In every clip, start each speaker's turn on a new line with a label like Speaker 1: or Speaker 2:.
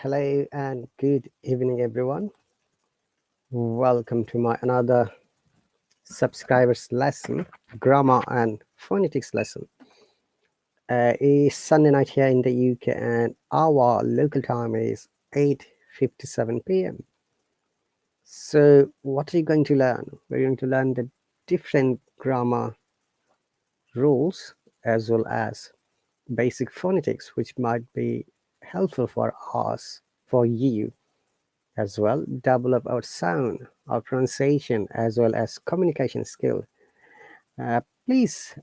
Speaker 1: Hello and good evening, everyone. Welcome to my another subscribers lesson, grammar and phonetics lesson. It's Sunday night here in the UK, and our local time is 8:57 p.m. So, what are you going to learn? We're going to learn the different grammar rules as well as basic phonetics, which might be helpful for us, for you as well, develop our sound, our pronunciation, as well as communication skill. Please,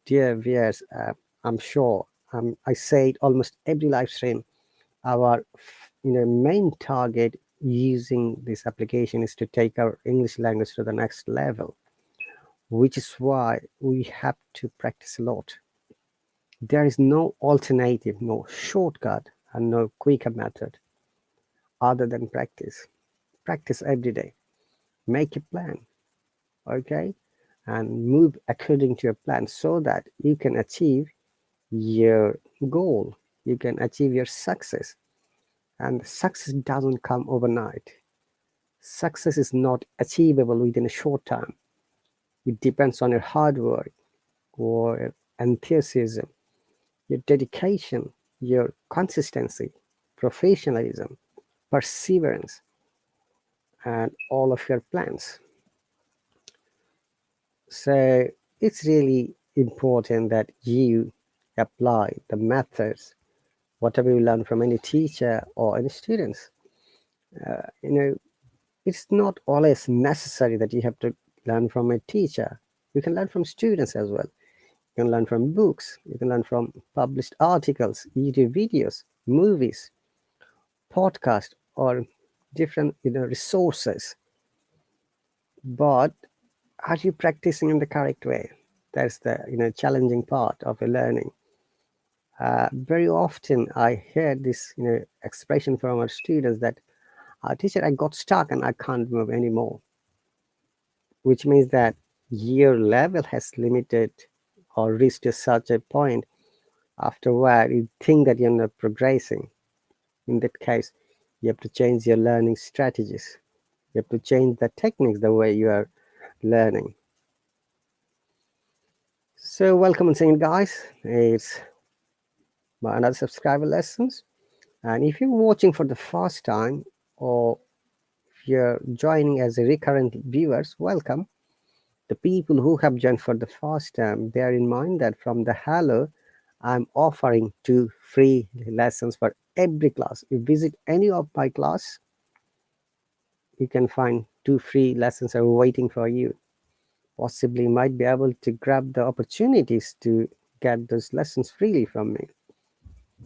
Speaker 1: dear viewers, I'm sure I say it almost every live stream. Our main target using this application is to take our English language to the next level, which is why we have to practice a lot. There is no alternative, no shortcut, and no quicker method other than practice. Practice every day. Make a plan, okay, and move according to your plan so that you can achieve your goal, you can achieve your success. And success doesn't come overnight. Success is not achievable within a short time. It depends on your hard work, or enthusiasm, your dedication, your consistency, professionalism, perseverance, and all of your plans. So it's really important that you apply the methods, whatever you learn from any teacher or any students. Uh, you know, it's not always necessary that you have to learn from a teacher. You can learn from students as well. You can learn from books. You can learn from published articles, YouTube videos, movies, podcasts, or different resources. But are you practicing in the correct way? That's the challenging part of a learning. Very often I hear this expression from our students that, teacher, I got stuck and I can't move anymore, which means that your level has limited or reached to such a point after where you think that you're not progressing. In that case, you have to change your learning strategies. You have to change the techniques, the way you are learning. So welcome once again, guys. It's my another subscriber lessons. And if you're watching for the first time, or if you're joining as a recurrent viewers, welcome. The people who have joined for the first time, bear in mind that from the Hallo, I'm offering 2 free lessons for every class. If you visit any of my class, you can find 2 free lessons are waiting for you. Possibly you might be able to grab the opportunities to get those lessons freely from me.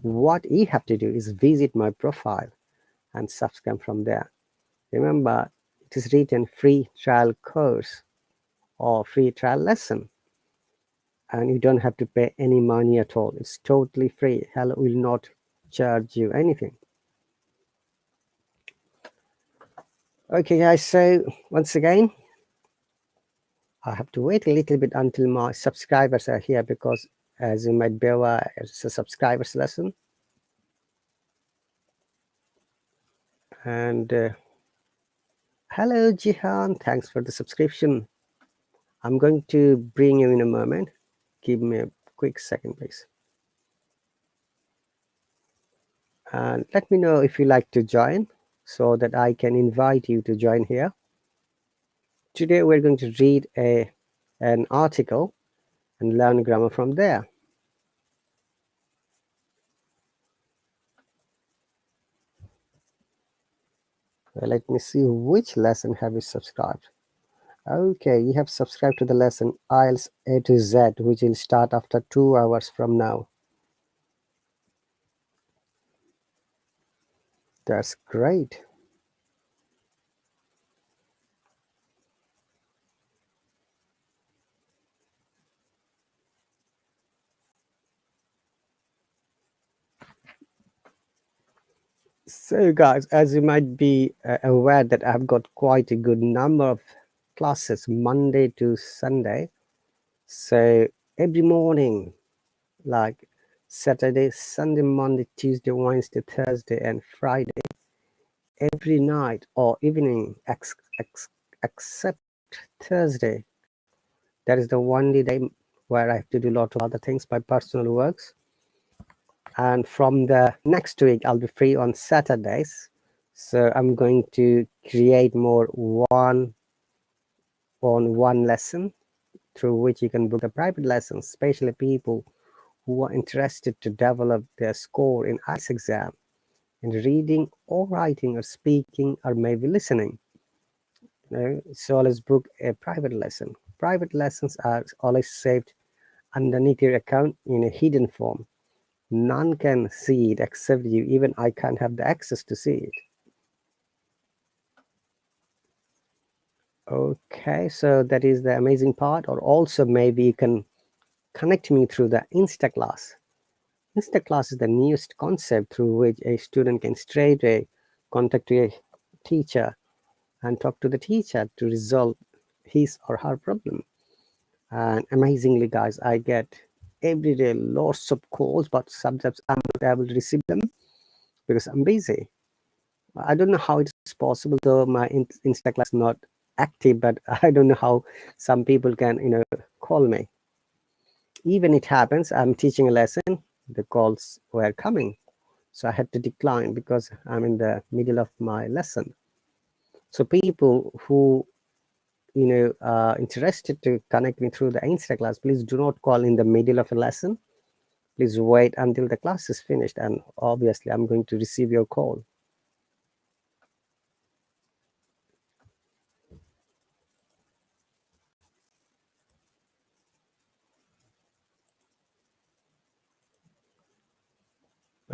Speaker 1: What you have to do is visit my profile and subscribe from there. Remember, it is written free trial course or free trial lesson, and you don't have to pay any money at all. It's totally free. Hallo will not charge you anything. Okay, guys, so once again, I have to wait a little bit until my subscribers are here, because as you might be aware, it's a subscribers lesson. And hello, Jihan, thanks for the subscription. I'm going to bring you in a moment. Give me a quick second, please. And let me know if you like to join so that I can invite you to join here. Today we're going to read an article and learn grammar from there. Well, let me see, which lesson have you subscribed? Okay, you have subscribed to the lesson IELTS A to Z, which will start after 2 hours from now. That's great. So guys, as you might be aware that I've got quite a good number of classes Monday to Sunday. So every morning, like Saturday, Sunday, Monday, Tuesday, Wednesday, Thursday, and Friday. Every night or evening except Thursday. That is the only day where I have to do a lot of other things, my personal works. And from the next week, I'll be free on Saturdays. So I'm going to create more one-on-one lesson through which you can book the private lessons, especially people who are interested to develop their score in IELTS exam in reading or writing or speaking or maybe listening. So always book a private lesson. Private lessons are always saved underneath your account in a hidden form. None can see it except you. Even I can't have the access to see it. Okay, so that is the amazing part. Or also maybe you can connect me through the Instaclass. Instaclass is the newest concept through which a student can straight away contact a teacher and talk to the teacher to resolve his or her problem. And amazingly, guys, I get every day lots of calls, but sometimes I'm not able to receive them because I'm busy. I don't know how it's possible, though my Instaclass is not active, but I don't know how some people can, call me. Even it happens, I'm teaching a lesson, the calls were coming. So I had to decline because I'm in the middle of my lesson. So people who, interested to connect me through the Instaclass, please do not call in the middle of a lesson. Please wait until the class is finished, and obviously I'm going to receive your call.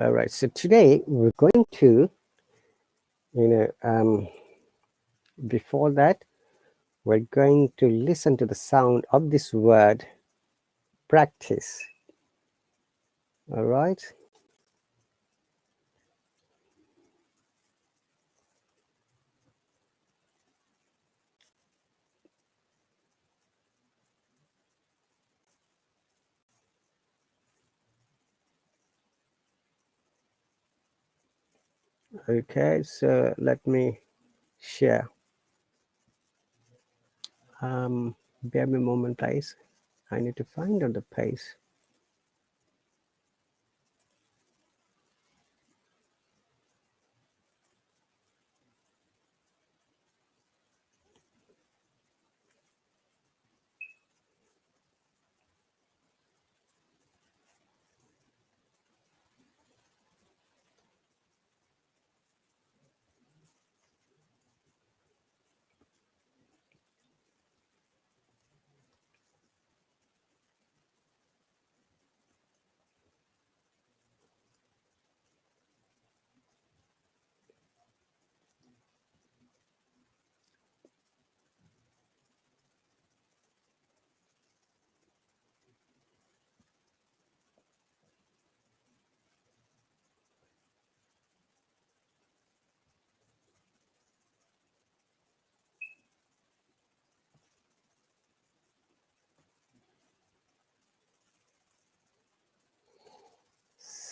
Speaker 1: All right, so today we're going to, before that, we're going to listen to the sound of this word, practice. All right. Okay, so let me share. Bear me a moment, please. I need to find out the page.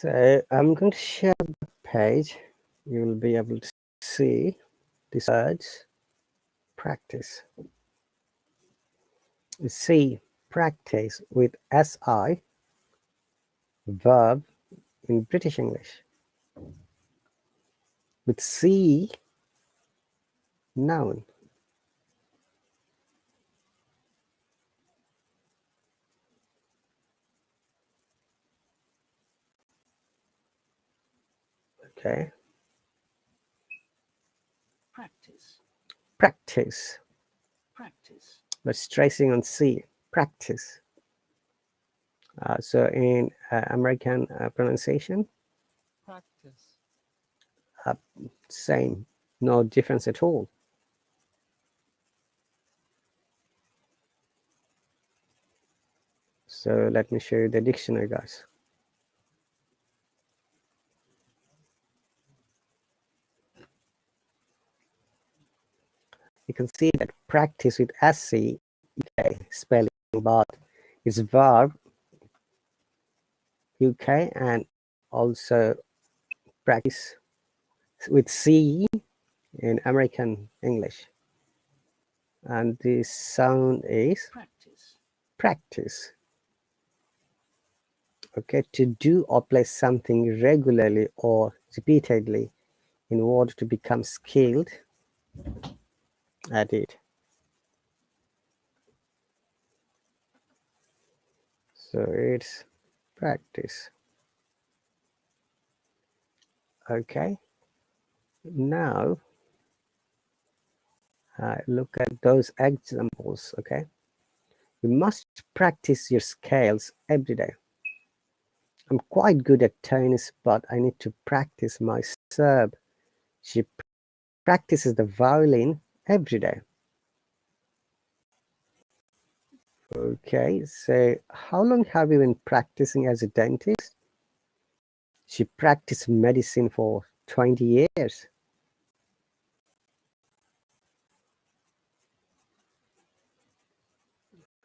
Speaker 1: So I'm going to share the page. You will be able to see these words, practice. You see, practice with SI, verb in British English. With C, noun. Okay. Practice. Practice. Practice. But stressing on C, practice. So in American pronunciation, practice. Same, no difference at all. So let me show you the dictionary, guys. You can see that practice with SC, okay, spelling, but its verb UK, and also practice with C in American English. And the sound is practice. Okay, to do or play something regularly or repeatedly in order to become skilled at it. So it's practice. Okay, now look at those examples. Okay, you must practice your scales every day. I'm quite good at tennis, but I need to practice my serve. She practices the violin every day. Okay, so how long have you been practicing as a dentist? She practiced medicine for 20 years.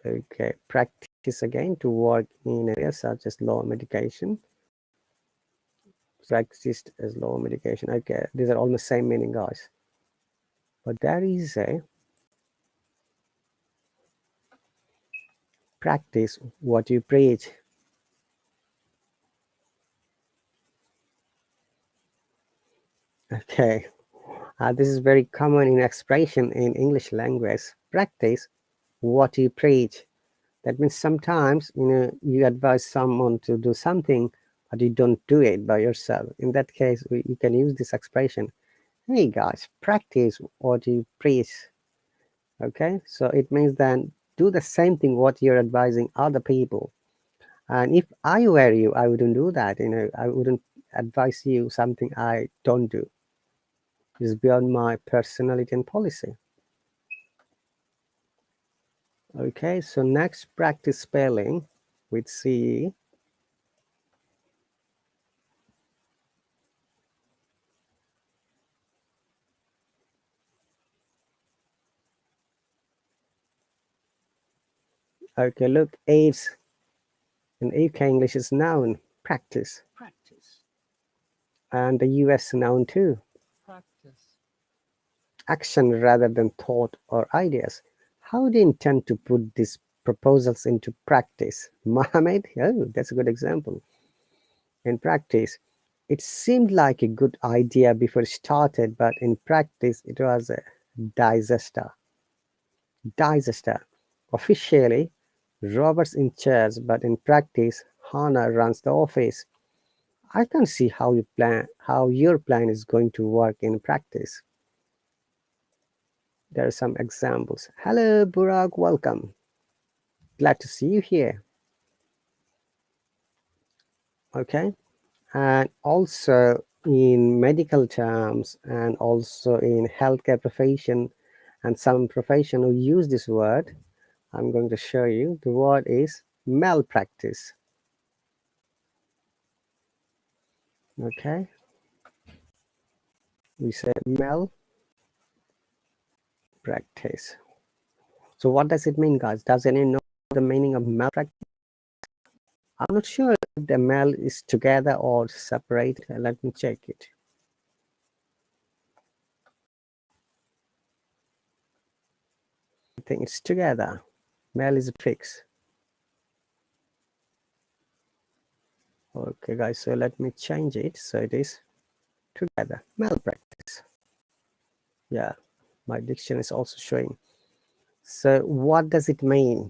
Speaker 1: Okay, practice again to work in areas such as law medication. Practiced as law medication. Okay, these are almost same meaning, guys. But there is a practice what you preach. Okay, this is very common in expression in English language. Practice what you preach. That means sometimes you advise someone to do something, but you don't do it by yourself. In that case, you can use this expression. Hey guys, practice what you preach. Okay, so it means then do the same thing what you're advising other people. And if I were you, I wouldn't do that. I wouldn't advise you something I don't do. It's beyond my personality and policy. Okay, so next, practice spelling with C. Okay, look, AIDS in UK English is noun, practice. And the US noun too. Action rather than thought or ideas. How do you intend to put these proposals into practice? Mohammed, oh, that's a good example. In practice, it seemed like a good idea before it started, but in practice, it was a disaster. Disaster. Officially, Robert's in charge, but in practice, Hannah runs the office. I can see how your plan is going to work in practice. There are some examples. Hello, Burak, welcome. Glad to see you here. Okay, and also in medical terms and also in healthcare profession and some profession who use this word, I'm going to show you. The word is malpractice. Okay, we say malpractice. So what does it mean, guys? Does anyone know the meaning of malpractice? I'm not sure if the mal is together or separate. Let me check it. I think it's together. Mal is a fix. Okay, guys, so let me change it. So it is together. Malpractice. Yeah, my diction is also showing. So what does it mean?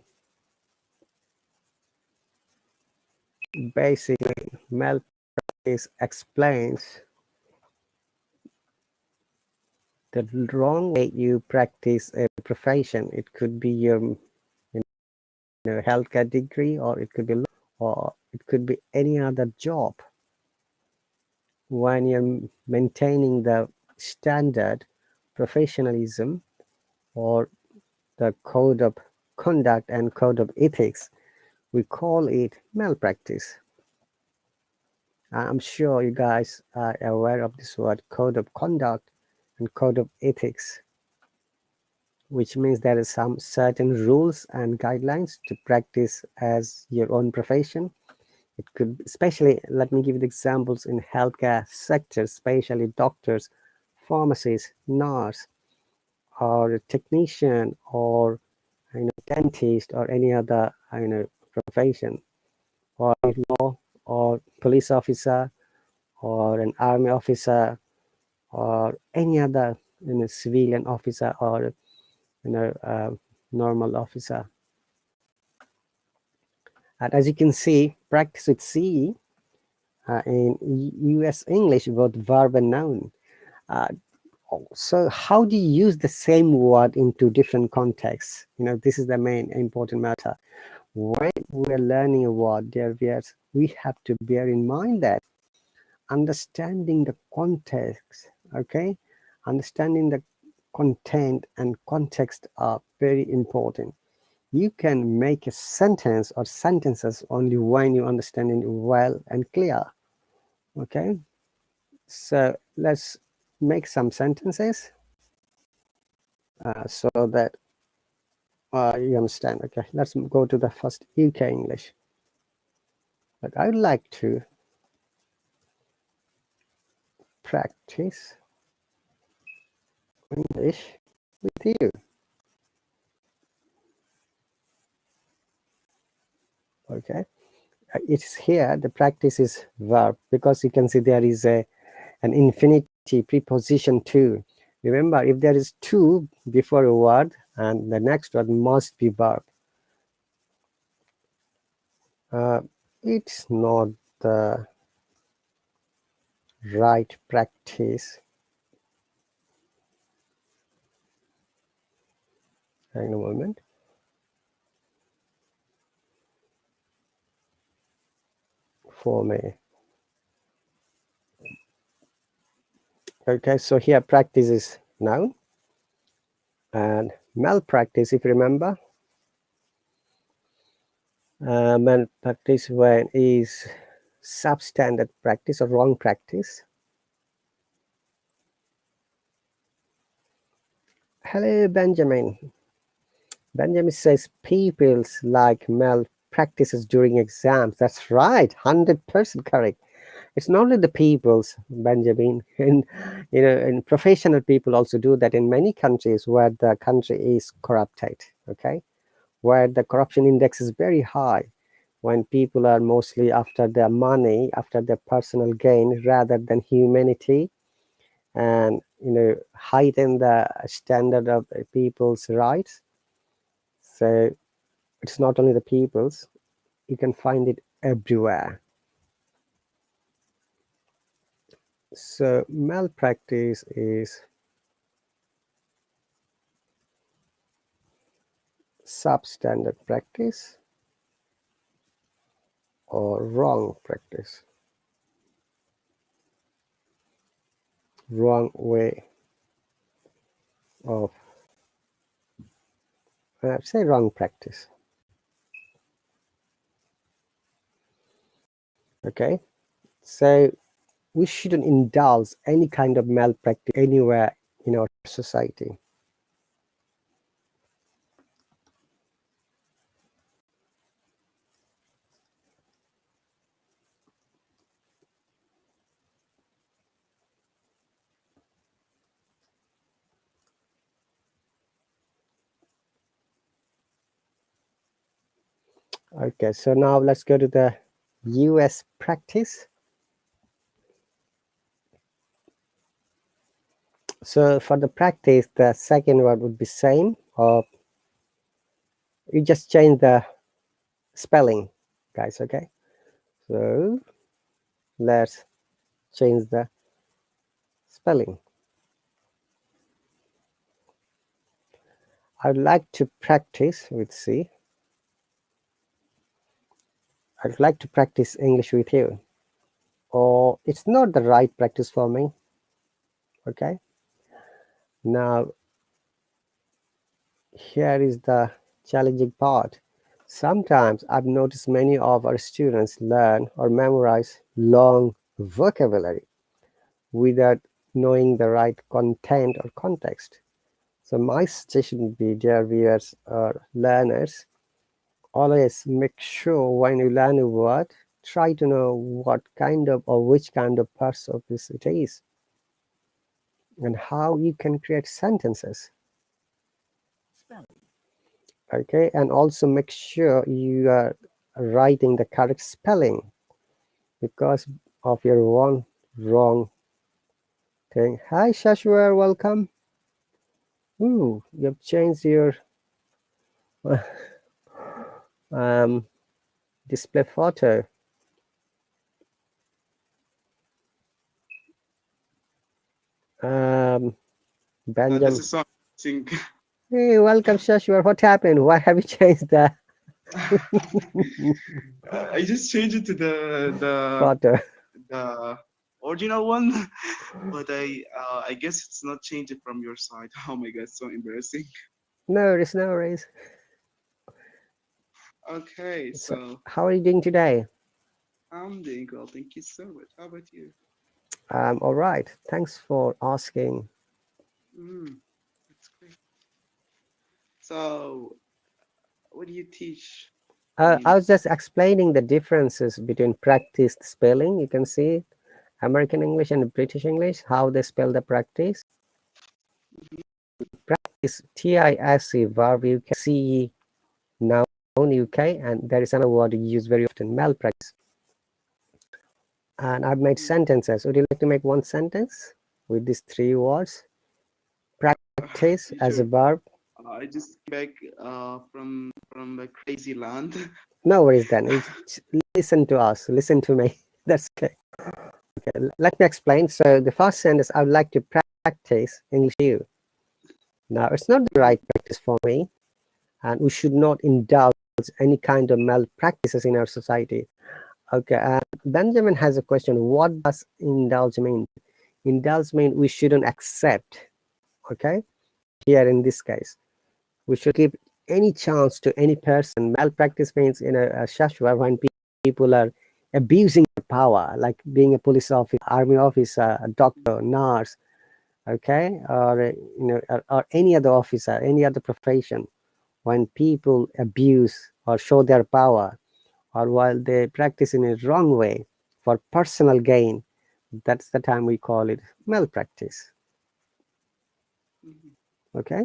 Speaker 1: Basically, malpractice explains the wrong way you practice a profession. It could be your healthcare degree, or it could be law, or it could be any other job. When you're maintaining the standard professionalism or the code of conduct and code of ethics, we call it malpractice. I'm sure you guys are aware of this word, code of conduct and code of ethics, which means there is some certain rules and guidelines to practice as your own profession. It could, especially, let me give you the examples in healthcare sector, especially doctors, pharmacists, nurse, or a technician, or dentist, or any other profession, or law, or police officer, or an army officer, or any other civilian officer, or normal officer. And as you can see, practice with CE in US English, both verb and noun. So how do you use the same word into different contexts? This is the main important matter. When we're learning a word, dear viewers, we have to bear in mind that understanding the context, okay, understanding the content and context are very important. You can make a sentence or sentences only when you understand it well and clear. Okay, so let's make some sentences so that you understand. Okay, let's go to the first UK English. But I'd like to practice English with you. Okay, it's here the practice is verb, because you can see there is an infinity preposition to. Remember, if there is to before a word, and the next word must be verb. It's not the right practice. Hang on a moment. For me. Okay, so here practice is noun, and malpractice, if you remember, malpractice when is substandard practice or wrong practice. Hello, Benjamin. Benjamin says people's like malpractices during exams. That's right, 100% correct. It's not only the people's, Benjamin, and and professional people also do that in many countries where the country is corrupted. Okay, where the corruption index is very high, when people are mostly after their money, after their personal gain, rather than humanity, and heighten the standard of people's rights. So it's not only the people's, you can find it everywhere. So malpractice is substandard practice or wrong practice, wrong way of, say wrong practice. Okay, so we shouldn't indulge any kind of malpractice anywhere in our society. Okay, so now let's go to the US practice. So for the practice, the second word would be same, or you just change the spelling, guys. Okay, so let's change the spelling. I'd like to practice with C. I'd like to practice English with you. Or it's not the right practice for me. Okay. Now, here is the challenging part. Sometimes I've noticed many of our students learn or memorize long vocabulary without knowing the right content or context. So my suggestion would be, dear viewers or learners, always make sure when you learn a word, try to know what kind of or which kind of surface it is, and how you can create sentences. Okay, and also make sure you are writing the correct spelling, because of your one wrong thing. Hi Shashwar, welcome. Ooh, you've changed your um, display photo. Um,
Speaker 2: This
Speaker 1: Benjamin.
Speaker 2: is something.
Speaker 1: Hey, welcome Shashwar. What happened? Why have you changed the
Speaker 2: I just changed it to
Speaker 1: photo?
Speaker 2: the original one, but I guess it's not changed from your side. Oh my god, so embarrassing.
Speaker 1: No worries, no worries.
Speaker 2: Okay,
Speaker 1: So,
Speaker 2: so
Speaker 1: how are you doing today?
Speaker 2: I'm doing well. Thank you so much. How about you?
Speaker 1: All right. Thanks for asking.
Speaker 2: Mm, that's great. So, what do you teach? I
Speaker 1: I
Speaker 2: mean,
Speaker 1: was just explaining the differences between practiced spelling. You can see American English and British English, how they spell the practice. Practice, TISE, verb UK, CE, noun UK, and there is another word used very often, malpractice. And I've made
Speaker 2: mm,
Speaker 1: sentences. Would you like to make one sentence with these three words? Practice as a
Speaker 2: teacher,
Speaker 1: verb.
Speaker 2: I just came back from a crazy land.
Speaker 1: No worries then. Listen to us. Listen to me. That's okay. Let me explain. So the first sentence, I would like to practice English with you. Now, it's not the
Speaker 2: Mhm,
Speaker 1: right practice for me, and we should not indulge any kind of malpractices in our society. Okay, Benjamin has a question. What does indulge mean? Indulge mean we shouldn't accept. Okay, here in this case, we should give any chance to any person. Malpractice means in a Shashwa, when people are abusing their power, like being a police officer, army officer, a doctor, nurse, okay, or or any other officer, any other profession. When people abuse or show their power, or while they practice in a wrong way for personal gain, that's the time we call it malpractice.
Speaker 2: mhm,
Speaker 1: Okay,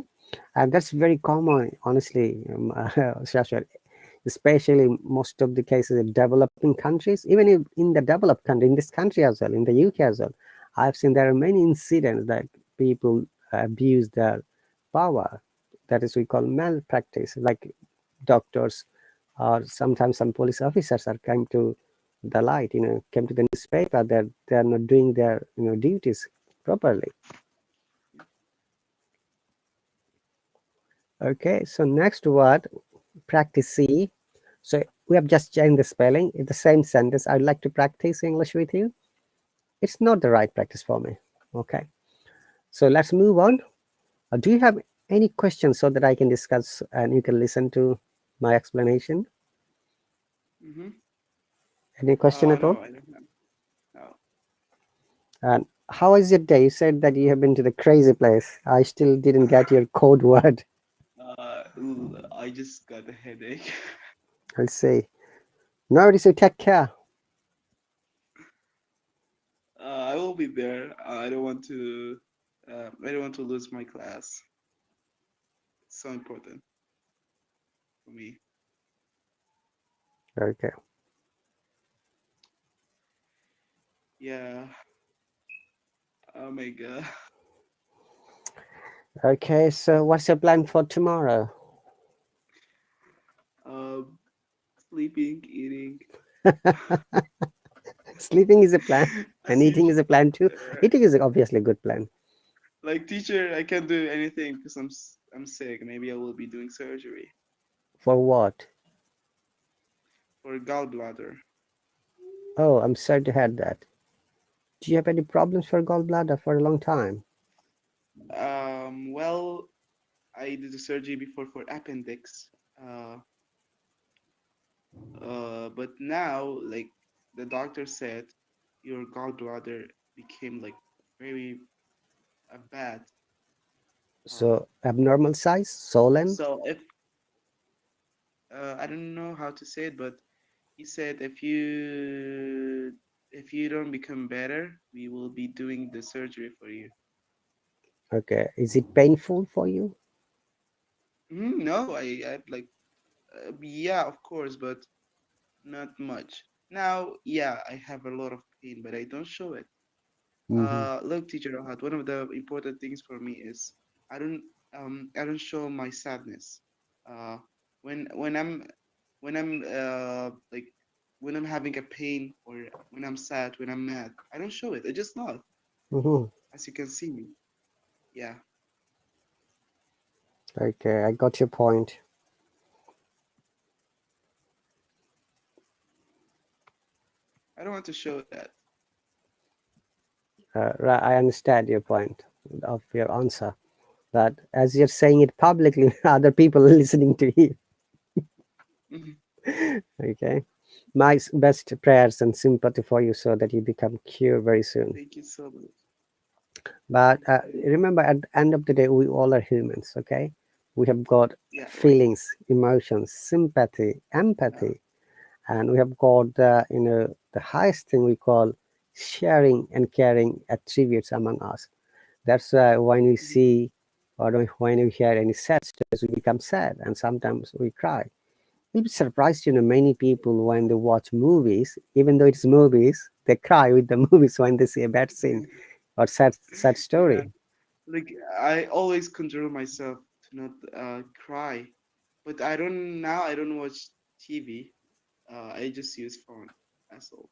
Speaker 1: and that's very common, honestly, Shashwat, especially most of the cases in developing countries, even in the developed country, in this country as well, in the UK as well. I've seen there are many incidents that people abuse their power. That is, we call malpractice, like doctors or sometimes some police officers are came to the light, came to the newspaper that they are not doing their duties properly. Okay, so next word, practice C. So we have just changed the spelling in the same sentence. I'd like to practice English with you. It's not the right practice for me. Okay, so let's move on. Do you have any questions so that I can discuss and you can listen to my explanation?
Speaker 2: mhm.
Speaker 1: Any question at all?
Speaker 2: No, I don't have. No.
Speaker 1: And how is your day? You said that you have been to the crazy place. I still didn't get your code word.
Speaker 2: I just got a headache.
Speaker 1: I'll say. No worries, you take care.
Speaker 2: I will be there. I don't want to. I don't want to lose my class. It's so important for me.
Speaker 1: Okay.
Speaker 2: Yeah. Oh my god.
Speaker 1: Okay, so what's your plan for tomorrow?
Speaker 2: Um, sleeping, eating.
Speaker 1: Sleeping is a plan, and
Speaker 2: As
Speaker 1: eating is
Speaker 2: usual.
Speaker 1: a plan too.
Speaker 2: Right.
Speaker 1: Eating is obviously a good plan.
Speaker 2: Like teacher, I can't do anything because I'm sick. Maybe I will be doing surgery
Speaker 1: For what?
Speaker 2: for gallbladder.
Speaker 1: Oh, I'm sorry to hear that. Do you have any problems for gallbladder for a long time?
Speaker 2: Well, I did the surgery before for appendix. Uh, but now, like the doctor said, your gallbladder became like very bad. Uh,
Speaker 1: So abnormal size, swollen.
Speaker 2: so if I don't know how to say it, but he said if you don't become better, we will be doing the surgery for you.
Speaker 1: Okay. Is it painful for you?
Speaker 2: No, I like yeah, of course, but not much. Now, yeah, I have a lot of pain, but I don't show it.
Speaker 1: Mm-hmm.
Speaker 2: Look, teacher Rahat, one of the important things for me is I don't I don't show my sadness. Uh, when I'm like when I'm having a pain or when I'm sad, when I'm mad, I don't show it. I just laugh,
Speaker 1: Mm-hmm.
Speaker 2: as you can see me. Yeah,
Speaker 1: Okay, I got your point.
Speaker 2: I don't want to show that.
Speaker 1: I understand your point of your answer. But as you're saying it publicly, other people are listening to you.
Speaker 2: Mhm.
Speaker 1: Okay. My best prayers and sympathy for you so that you become cured very soon.
Speaker 2: Thank you so much.
Speaker 1: But remember, at the end of the day, we all are humans. Okay. We have got
Speaker 2: Yeah, right.
Speaker 1: feelings, emotions, sympathy,
Speaker 2: Uh,
Speaker 1: empathy, and we have got the highest thing we call sharing and caring attributes among us. That's why when we
Speaker 2: mhm.
Speaker 1: see or when we hear any sad stories, we become sad and sometimes we cry. You'll be surprised, many people when they watch movies, even though it's movies, they cry with the movies when they see a bad scene or sad
Speaker 2: Yeah,
Speaker 1: story.
Speaker 2: like I always control myself to not cry, but I don't watch TV. I just use phone as all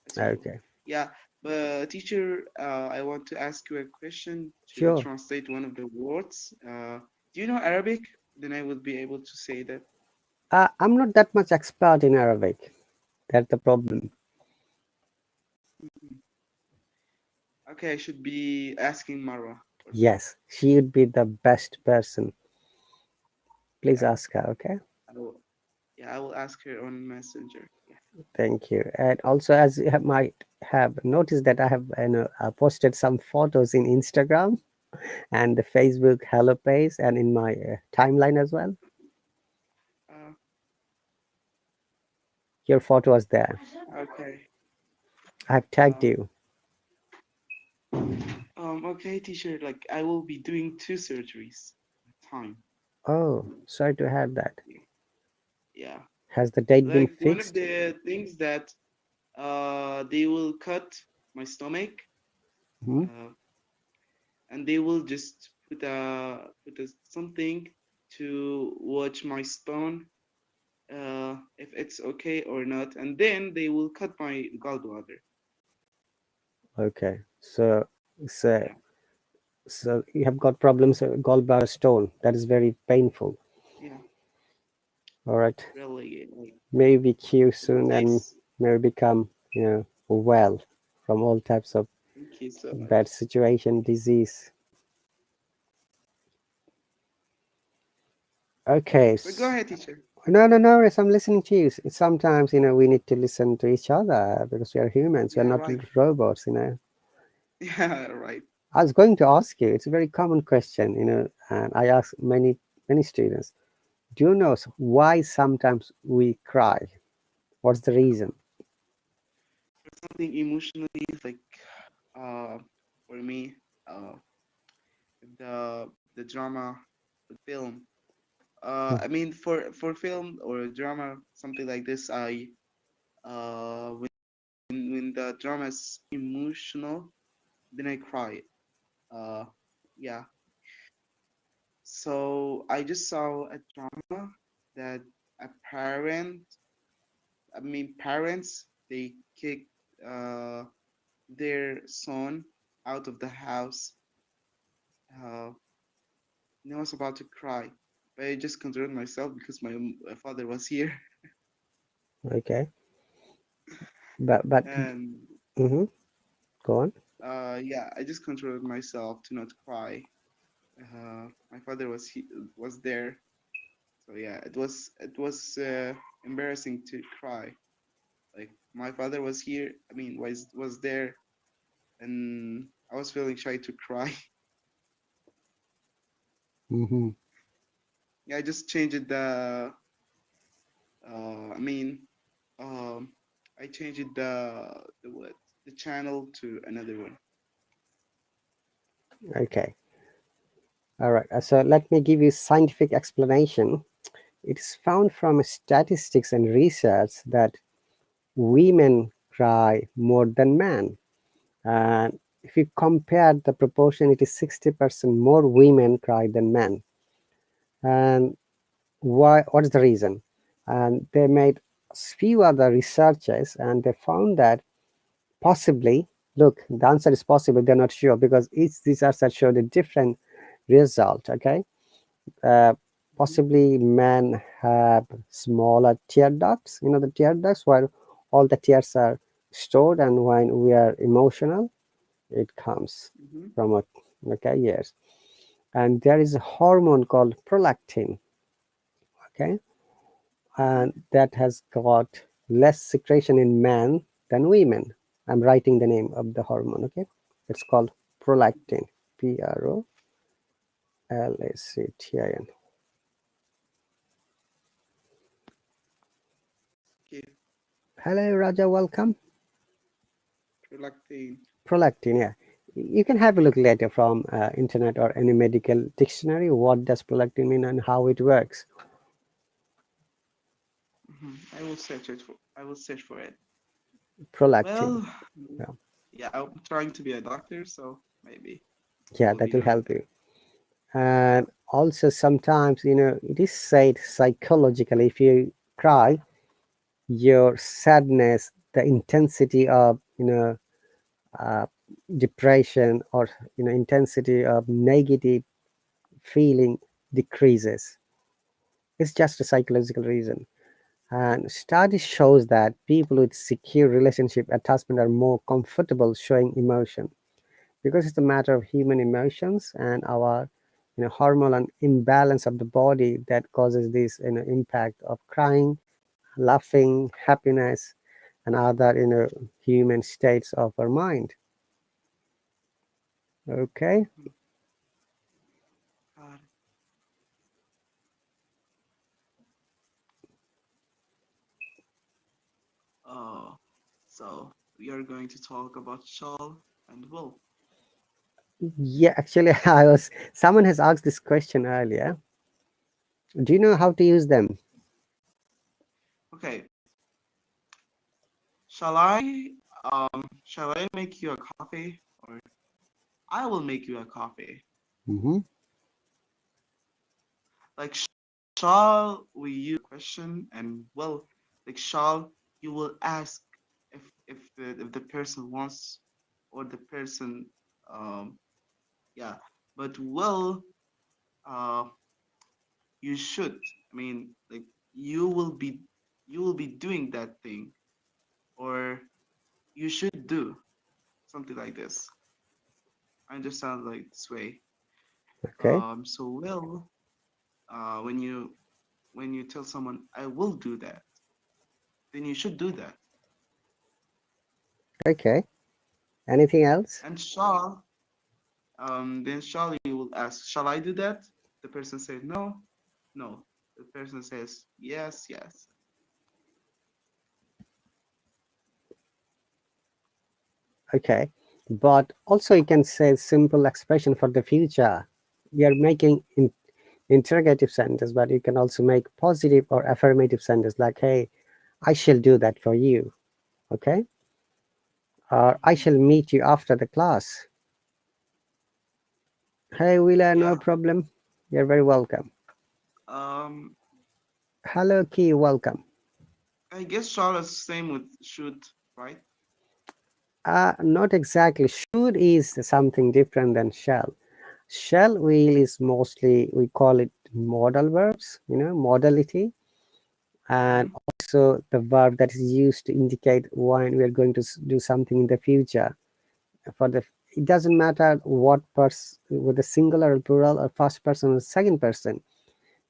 Speaker 2: as usual.
Speaker 1: Okay,
Speaker 2: Yeah, but teacher, I want to ask you a question to
Speaker 1: sure.
Speaker 2: translate one of the words. Do you know Arabic? Then I will be able to say that.
Speaker 1: I'm not that much expert in Arabic. That's the problem.
Speaker 2: Mhm. Okay, I should be asking Marwa for that.
Speaker 1: Yes, she would be the best person. Please
Speaker 2: Yeah,
Speaker 1: ask her, okay?
Speaker 2: I will. Yeah, I will ask her on Messenger. Yeah.
Speaker 1: Thank you. And also, as you might have noticed that I have posted some photos in Instagram and the Facebook Hello page and in my timeline as well.
Speaker 2: Uh,
Speaker 1: Your photo was there.
Speaker 2: okay.
Speaker 1: I have tagged
Speaker 2: Uh,
Speaker 1: you.
Speaker 2: okay, teacher. Like I will be doing two surgeries at a time.
Speaker 1: Oh, sorry to have that.
Speaker 2: Yeah.
Speaker 1: Has the date been
Speaker 2: Like one of
Speaker 1: fixed?
Speaker 2: the things that they will cut my stomach,
Speaker 1: Hmm?
Speaker 2: uh, and they will just put a something to watch my stone, if it's okay or not, and then they will cut my gallbladder.
Speaker 1: Okay. So,
Speaker 2: Yeah,
Speaker 1: so you have got problems with gallbladder stone. That is very painful.
Speaker 2: yeah,
Speaker 1: All right.
Speaker 2: really, like
Speaker 1: Maybe cure
Speaker 2: the
Speaker 1: soon and
Speaker 2: place.
Speaker 1: maybe become, well from all types of
Speaker 2: Thank you so
Speaker 1: bad
Speaker 2: much.
Speaker 1: situation, disease. Okay.
Speaker 2: But go ahead, teacher.
Speaker 1: No, no, no, Riz, I'm listening to you. Sometimes, we need to listen to each other because we are humans. We are
Speaker 2: Yeah,
Speaker 1: not
Speaker 2: right.
Speaker 1: robots.
Speaker 2: Yeah, right.
Speaker 1: I was going to ask you, it's a very common question, and I ask many students, do you know why sometimes we cry? What's the reason?
Speaker 2: Something emotionally, like uh, for me, uh, the drama, the film. I mean, for film or drama, something like this, I when the drama is emotional, then I cry. Uh, yeah. So I just saw a drama that a parent, parents, they kicked uh their son out of the house. Uh, and I was about to cry, but I just controlled myself because my father was here,
Speaker 1: Okay, but
Speaker 2: and
Speaker 1: mm-hmm, go on.
Speaker 2: yeah, I just controlled myself to not cry. My father was there, so yeah, it was embarrassing to cry. Like my father was here, was there, and I was feeling shy to cry.
Speaker 1: Mm-hmm,
Speaker 2: Yeah, I just changed the, uh, I mean, um, I changed the channel to another one.
Speaker 1: Okay. All right. So let me give you scientific explanation. It is found from statistics and research that women cry more than men. And if you compare the proportion, it is 60% more women cry than men. And why? What is the reason? And they made few other researches, and they found that possibly, look, the answer is possible. They're not sure because each research showed a different result. Okay, uh,
Speaker 2: Mhm,
Speaker 1: possibly men have smaller tear ducts. You know the tear ducts where all the tears are stored, and when we are emotional, it comes
Speaker 2: mhm,
Speaker 1: from a, okay, yes. And there is a hormone called prolactin. Okay,
Speaker 2: mhm.
Speaker 1: and that has got less secretion in men than women. I'm writing the name of the hormone. Okay, it's called prolactin. Prolactin.
Speaker 2: Okay,
Speaker 1: Hello, Raja. Welcome.
Speaker 2: prolactin.
Speaker 1: Prolactin. Yeah, you can have a look later from internet or any medical dictionary. What does prolactin mean and how it works?
Speaker 2: I will search for it.
Speaker 1: Prolactin.
Speaker 2: Well,
Speaker 1: Yeah,
Speaker 2: yeah, I'm trying to be a doctor, so maybe I
Speaker 1: yeah,
Speaker 2: will be
Speaker 1: that will
Speaker 2: doing
Speaker 1: help
Speaker 2: that.
Speaker 1: you. And also sometimes, it is said psychologically, if you cry, your sadness, the intensity of uh, depression, or intensity of negative feeling decreases. It's just a psychological reason. And study shows that people with secure relationship attachment are more comfortable showing emotion, because it's a matter of human emotions and our hormonal imbalance of the body that causes this impact of crying, laughing, happiness, and other human states of our mind. Okay.
Speaker 2: Mhm. Got it. Oh, so we are going to talk about shall and will.
Speaker 1: Yeah, actually, someone has asked this question earlier. Do you know how to use them?
Speaker 2: Okay, shall I shall I make you a coffee or I will make you a coffee?
Speaker 1: Hmm.
Speaker 2: Like shall we use question and well like shall you will ask if the person wants or the person um yeah but will uh you should I mean like you will be you will be doing that thing or you should do something like this. I understand like this way.
Speaker 1: Okay.
Speaker 2: So will when you tell someone I will do that, then you should do that.
Speaker 1: Okay. Anything else?
Speaker 2: And shall then shall you will ask, shall I do that? The person says no, no. The person says yes, yes.
Speaker 1: Okay. But also you can say simple expression for the future. You're making interrogative sentence, but you can also make positive or affirmative sentence like, hey, I shall do that for you. Okay. Or I
Speaker 2: Mhm.
Speaker 1: shall meet you after the class. Hey, Willa, no
Speaker 2: Yeah.
Speaker 1: problem. You're very welcome.
Speaker 2: Um,
Speaker 1: Hello, Key, welcome.
Speaker 2: I guess shall is same with should, right?
Speaker 1: Not exactly. Should is something different than shall. Shall will is mostly, we call it modal verbs, modality, and
Speaker 2: Mm-hmm.
Speaker 1: also the verb that is used to indicate when we are going to do something in the future. For the, it doesn't matter what person, whether singular or plural or first person or second person,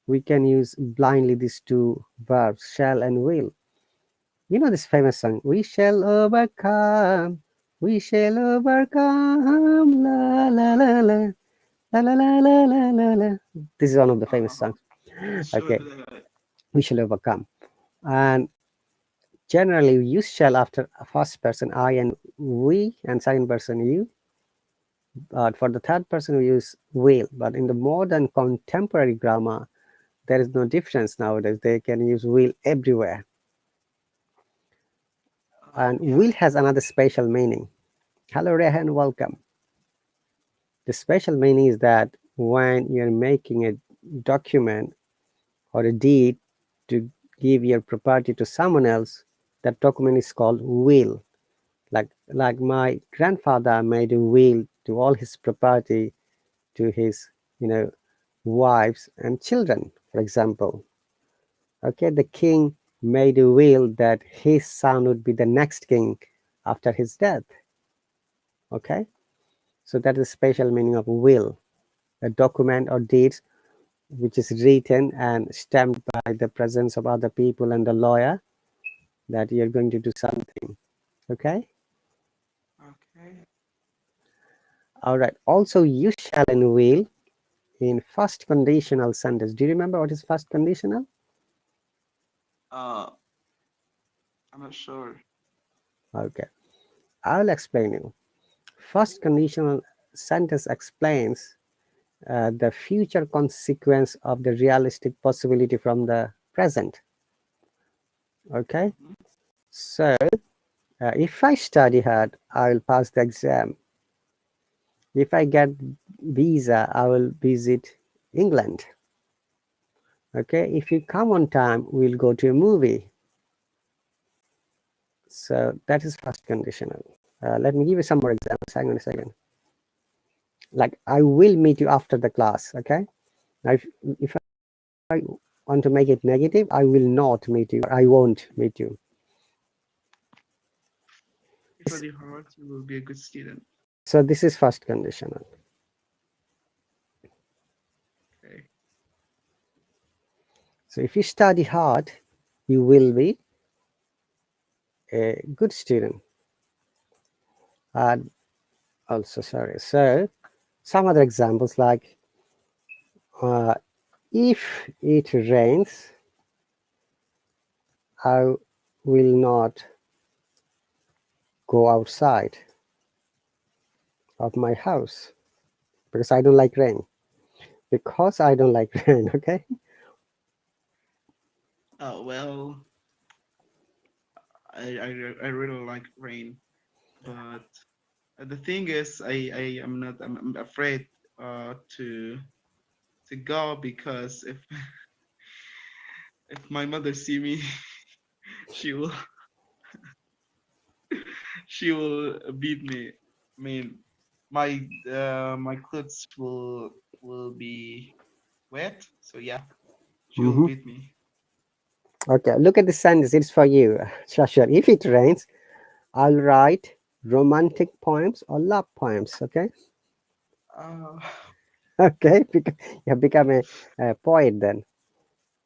Speaker 1: we can use blindly these two verbs, shall and will. You know this famous song, we shall overcome, we shall overcome, la la la la, la la la la la la la. This is one of the famous
Speaker 2: Uh-huh.
Speaker 1: songs.
Speaker 2: Should
Speaker 1: Okay, we shall overcome. And Generally, we use shall after first person I and we and second person you. But for the third person, we use will. But in the modern contemporary grammar, there is no difference nowadays. They can use will everywhere. And
Speaker 2: Yeah.
Speaker 1: will has another special meaning. Hello, Rehan, welcome. The special meaning is that when you're making a document or a deed to give your property to someone else, that document is called will. Like my grandfather made a will to all his property to his, wives and children, for example. Okay, the king made a will that his son would be the next king after his death. Okay, so that is the special meaning of will, a document or deeds which is written and stamped by the presence of other people and the lawyer that you're going to do something. Okay,
Speaker 2: Okay.
Speaker 1: all right. Also, you shall and will in first conditional sentence. Do you remember what is first conditional?
Speaker 2: Uh, I'm not sure.
Speaker 1: Okay, I'll explain you. First conditional sentence explains the future consequence of the realistic possibility from the present. Okay,
Speaker 2: Mhm.
Speaker 1: so if I study hard, I will pass the exam. If I get visa, I will visit England. Okay, if you come on time, we'll go to a movie. So that is first conditional. Let me give you some more examples. Hang on a second. Like, I will meet you after the class. Okay, now if I want to make it negative, I will not meet you, or I won't meet you.
Speaker 2: If you study hard, you will be a good student.
Speaker 1: So this is first conditional.
Speaker 2: Okay.
Speaker 1: So if you study hard, you will be a good student. And also, sorry. So some other examples like uh, if it rains, I will not go outside of my house because I don't like rain. Because I don't like rain. Okay.
Speaker 2: Well, I really like rain, but the thing is, I am not. I'm afraid to go because if my mother see me, she will she will beat me. I mean, my clothes will be wet. So yeah, she will
Speaker 1: Mm-hmm.
Speaker 2: beat me.
Speaker 1: Okay. Look at the sentence. It's for you, Shashwat. If it rains, I'll write romantic poems or love poems. Okay.
Speaker 2: Uh,
Speaker 1: Okay. You have become a poet then.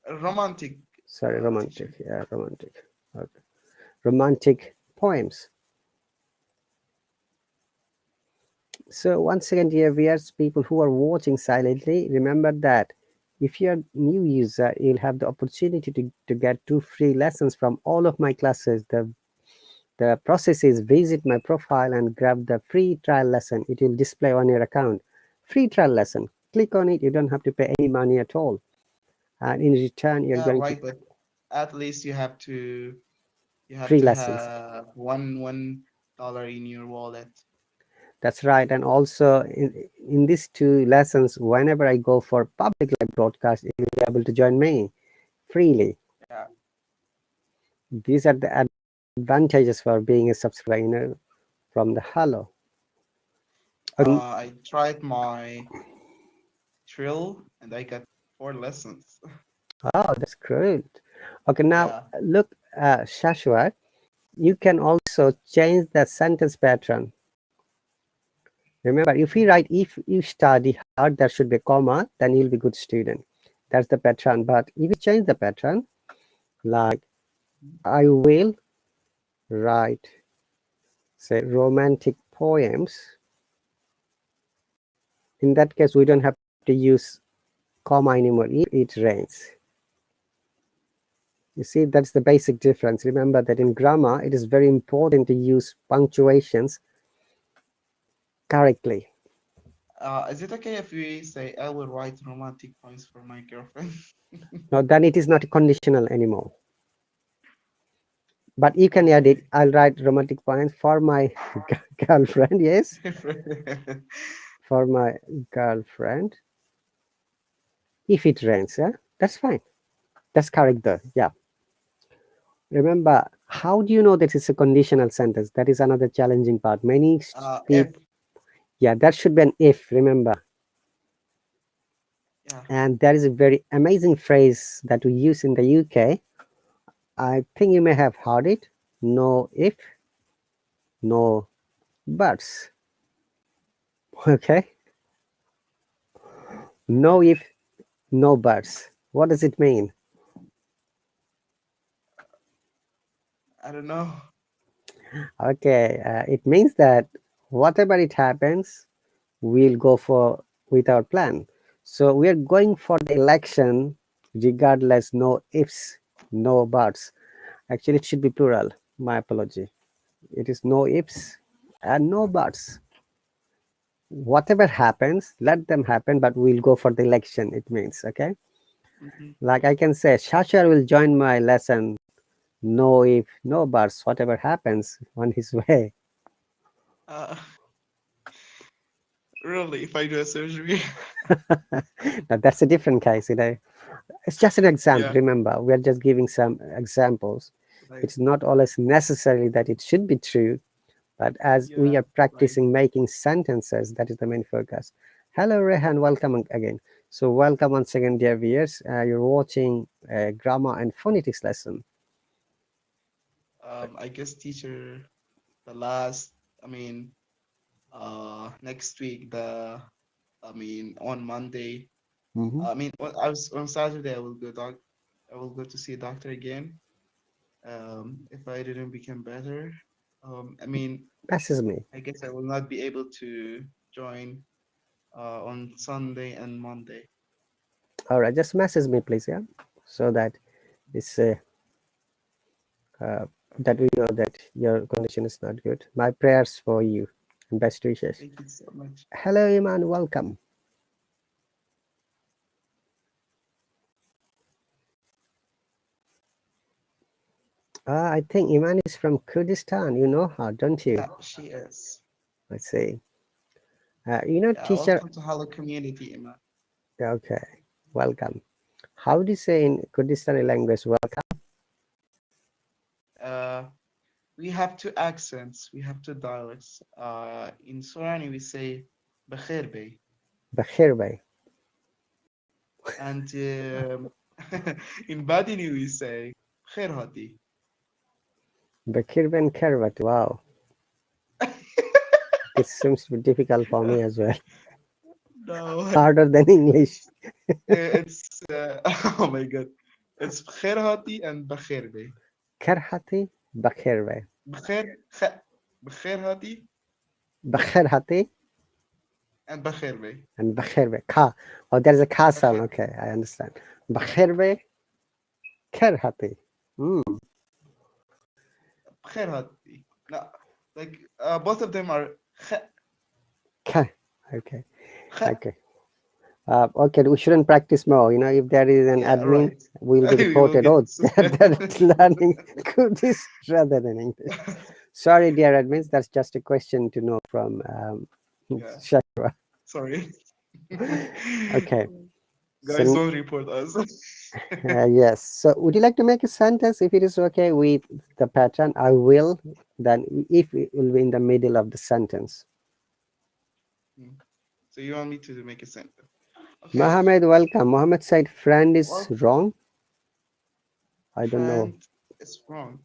Speaker 2: romantic
Speaker 1: Sorry, romantic.
Speaker 2: teacher.
Speaker 1: Yeah, romantic. Okay. Romantic poems. So once again, dear viewers, people who are watching silently, remember that if you're a new user, you'll have the opportunity to get 2 free lessons from all of my classes. The process is visit my profile and grab the free trial lesson. It will display on your account. Free trial lesson. Click on it. You don't have to pay any money at all. And in return, you're
Speaker 2: Yeah,
Speaker 1: going to
Speaker 2: right. But at least you have
Speaker 1: free
Speaker 2: to
Speaker 1: lessons.
Speaker 2: have $1 in your wallet.
Speaker 1: That's right. And also in these 2 lessons, whenever I go for public live broadcast, you'll be able to join me freely.
Speaker 2: Yeah.
Speaker 1: These are the advantages for being a subscriber, from the Hallo. Okay.
Speaker 2: I tried my trill and I got 4 lessons.
Speaker 1: Oh, that's great. Okay, now
Speaker 2: Yeah.
Speaker 1: look, Shashwat, you can also change the sentence pattern. Remember, if you write if you study hard, there should be a comma, then you'll be a good student. That's the pattern. But if you change the pattern, like I will write, say, romantic poems, in that case, we don't have to use comma anymore if it rains. You see, that's the basic difference. Remember that in grammar, it is very important to use punctuations correctly.
Speaker 2: Is it okay if we say I will write romantic poems for my girlfriend?
Speaker 1: Now, then it is not conditional anymore. But you can add it.
Speaker 2: Okay.
Speaker 1: I'll write romantic poems for my girlfriend. Yes, for my girlfriend. If it rains, yeah, that's fine. That's correct though. Yeah. Remember, how do you know that it's a conditional sentence? That is another challenging part. Many
Speaker 2: If,
Speaker 1: people, yeah, that should be an if, remember.
Speaker 2: yeah.
Speaker 1: And there is a very amazing phrase that we use in the UK. I think you may have heard it. No if, no buts. Okay. No if, no buts. What does it mean?
Speaker 2: I don't know.
Speaker 1: Okay, it means that whatever it happens, we'll go for with our plan. So we are going for the election regardless, no ifs, no buts. Actually, it should be plural. My apology. It is no ifs and no buts. Whatever happens, let them happen, but we'll go for the election. It means, okay?
Speaker 2: Mhm.
Speaker 1: Like I can say, Shashar will join my lesson. No if, no buts. Whatever happens on his way.
Speaker 2: Uh, really, if I do a surgery,
Speaker 1: Now that's a different case, It's just an example.
Speaker 2: yeah,
Speaker 1: Remember, we are just giving some examples.
Speaker 2: right,
Speaker 1: It's not always necessary that it should be true, but as we
Speaker 2: yeah,
Speaker 1: are
Speaker 2: right.
Speaker 1: practicing making sentences, that is the main focus. Hello, Rehan. Welcome again. So, welcome once again, dear viewers. You're watching a grammar and phonetics lesson.
Speaker 2: I guess teacher, the last, I mean, next week, on Monday,
Speaker 1: Hmm.
Speaker 2: I was on Saturday, I will go to see a doctor again. If I didn't become better, I mean,
Speaker 1: Passes me.
Speaker 2: I guess I will not be able to join on Sunday and Monday.
Speaker 1: All right, just message me, please, yeah, so that it's that
Speaker 2: Okay.
Speaker 1: we know that your condition is not good. My prayers for you and best wishes.
Speaker 2: Thank you so much.
Speaker 1: Hello, Iman. Welcome. I think Iman is from Kurdistan. You know her, don't you?
Speaker 2: Yeah, she is.
Speaker 1: Let's see.
Speaker 2: Yeah,
Speaker 1: Teacher.
Speaker 2: welcome to Hallo community, Iman.
Speaker 1: Okay, welcome. How do you say in Kurdistani language welcome?
Speaker 2: Uh, we have two accents, we have two dialects. In Sorani, we say Bakhair Bey,
Speaker 1: Bakhir bhai.
Speaker 2: and in Badini, we say Khair Hati.
Speaker 1: Bakhir ben Kervat. Wow, this seems to be difficult for me as well.
Speaker 2: No,
Speaker 1: Harder than English.
Speaker 2: it's, oh my God, it's Khair Hati and Bakhair Bey.
Speaker 1: Kerhati, Bakhir bhai.
Speaker 2: Bakhair, Bakhair Hati
Speaker 1: Bakhir hati
Speaker 2: and Bakhair Bey.
Speaker 1: and Bakhir bhai. Kha. Oh, there's a kha sound.
Speaker 2: Bakhair,
Speaker 1: Okay, I understand. Bakhir bhai, Kerhati. Hmm.
Speaker 2: Bakhair Hati. No, like both of them are
Speaker 1: Kha. Okay,
Speaker 2: kha.
Speaker 1: okay. Okay, we shouldn't practice more. If there is an
Speaker 2: Yeah,
Speaker 1: admin,
Speaker 2: right.
Speaker 1: we'll be
Speaker 2: We will
Speaker 1: reported.
Speaker 2: get
Speaker 1: Oh, they're
Speaker 2: suspended.
Speaker 1: learning Kurdish rather than English. Sorry, dear admins, that's just a question to know from
Speaker 2: Yeah,
Speaker 1: Shashwa.
Speaker 2: sorry.
Speaker 1: Okay,
Speaker 2: Guys,
Speaker 1: so
Speaker 2: don't report us.
Speaker 1: yes. So, would you like to make a sentence if it is okay with the pattern? I will. Then, if it will be in the middle of the sentence.
Speaker 2: Hmm. So you want me to make a sentence? Okay.
Speaker 1: Mohammed, welcome. Mohammed said, "Friend is
Speaker 2: Well,
Speaker 1: wrong." I don't know.
Speaker 2: friend is wrong.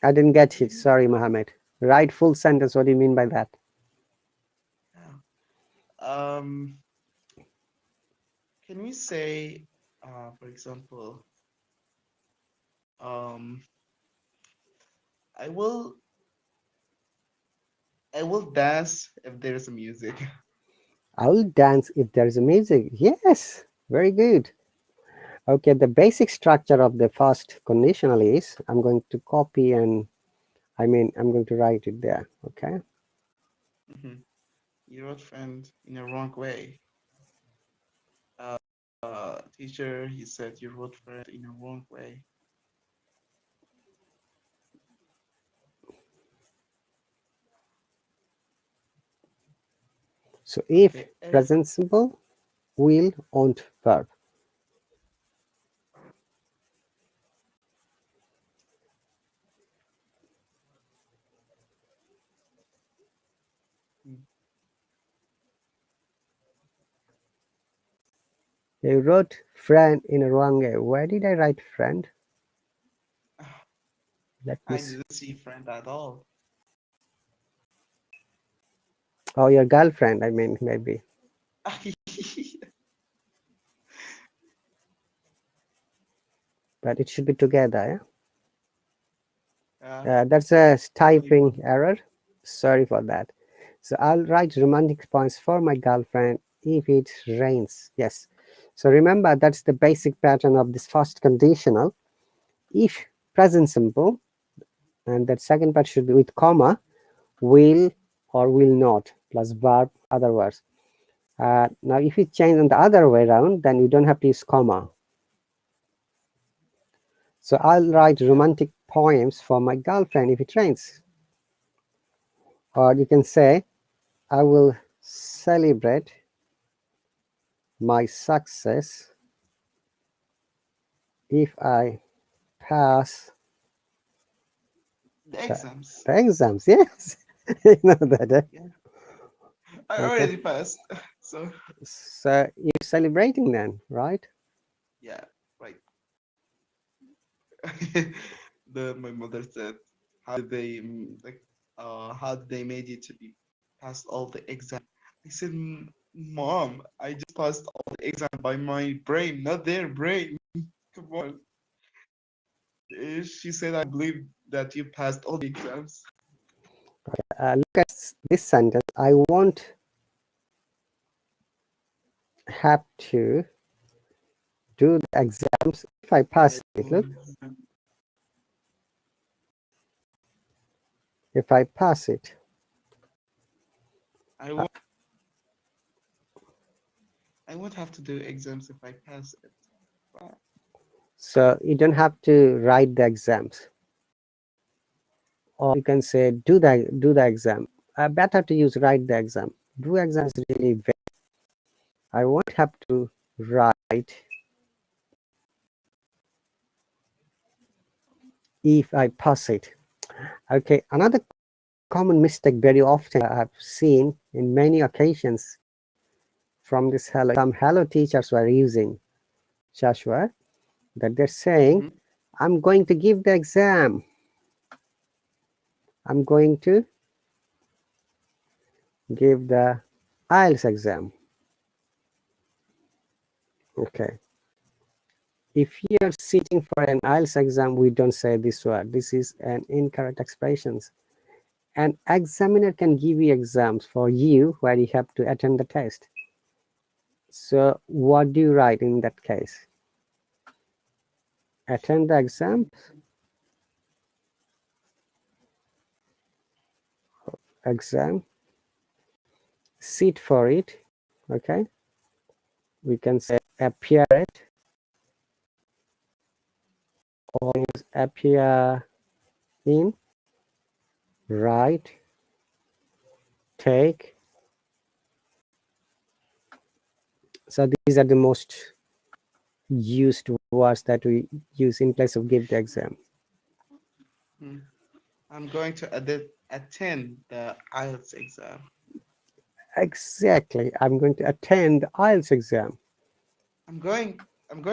Speaker 1: I didn't get it.
Speaker 2: Maybe.
Speaker 1: Sorry, Mohammed. Right, full sentence. What do you mean by that?
Speaker 2: Yeah. Um, can we say, for example, um, I will, I will dance if there is music.
Speaker 1: I will dance if there is a music. Yes, very good. Okay, the basic structure of the first conditional is, I'm going to copy and I'm going to write it there. Okay.
Speaker 2: Mm-hmm. You wrote friend in a wrong way. Teacher, he said you wrote friend in a wrong way.
Speaker 1: So if
Speaker 2: Okay.
Speaker 1: present simple, will, won't verb.
Speaker 2: Mm.
Speaker 1: You wrote friend in a wrong way. Where did I write friend? Let me
Speaker 2: I
Speaker 1: see.
Speaker 2: didn't see friend at all.
Speaker 1: Oh, your girlfriend, maybe. But it should be together.
Speaker 2: Yeah.
Speaker 1: That's a
Speaker 2: Only
Speaker 1: typing
Speaker 2: one.
Speaker 1: error. Sorry for that. So I'll write romantic points for my girlfriend if it rains. Yes. So remember, that's the basic pattern of this first conditional. If present simple, and that second part should be with comma, will or will not plus verb, other words. Now, if you change on the other way around, then you don't have to use comma. So I'll write
Speaker 2: Yeah.
Speaker 1: romantic poems for my girlfriend if it rains. Or you can say, I will celebrate my success if I pass
Speaker 2: The
Speaker 1: the,
Speaker 2: exams.
Speaker 1: the exams. Yes, you know that.
Speaker 2: Yeah. I
Speaker 1: Okay.
Speaker 2: already passed. So
Speaker 1: So you're celebrating then, right?
Speaker 2: yeah, right. My mother said, how did they like how did they made it to be passed all the exam? I said, Mom, I just passed all the exam by my brain, not their brain. Come on. She said, I believe that you passed all the exams.
Speaker 1: Look at this sentence. I won't have to do the exams if I pass
Speaker 2: I
Speaker 1: it. Look,
Speaker 2: won't,
Speaker 1: if I pass it.
Speaker 2: I won't, I won't have to do exams if I pass it. Wow.
Speaker 1: So you don't have to write the exams, or you can say do the exam. Better to use write the exam. Do exam is really vague. I won't have to write if I pass it. Okay, another common mistake very often I have seen in many occasions from this hello, some hello teachers were using, Joshua, that they're saying,
Speaker 2: Mm-hmm.
Speaker 1: I'm going to give the exam. I'm going to give the IELTS exam. Okay. If you're sitting for an IELTS exam, we don't say this word. This is an incorrect expression. An examiner can give you exams for you where you have to attend the test. So what do you write in that case? Attend the exam, sit for it, okay? We can say appear it, or use appear in, write, take. So these are the most used words that we use in place of give the exam.
Speaker 2: Mm. I'm going to attend the IELTS exam.
Speaker 1: Exactly. I'm going to attend the IELTS exam.
Speaker 2: I'm going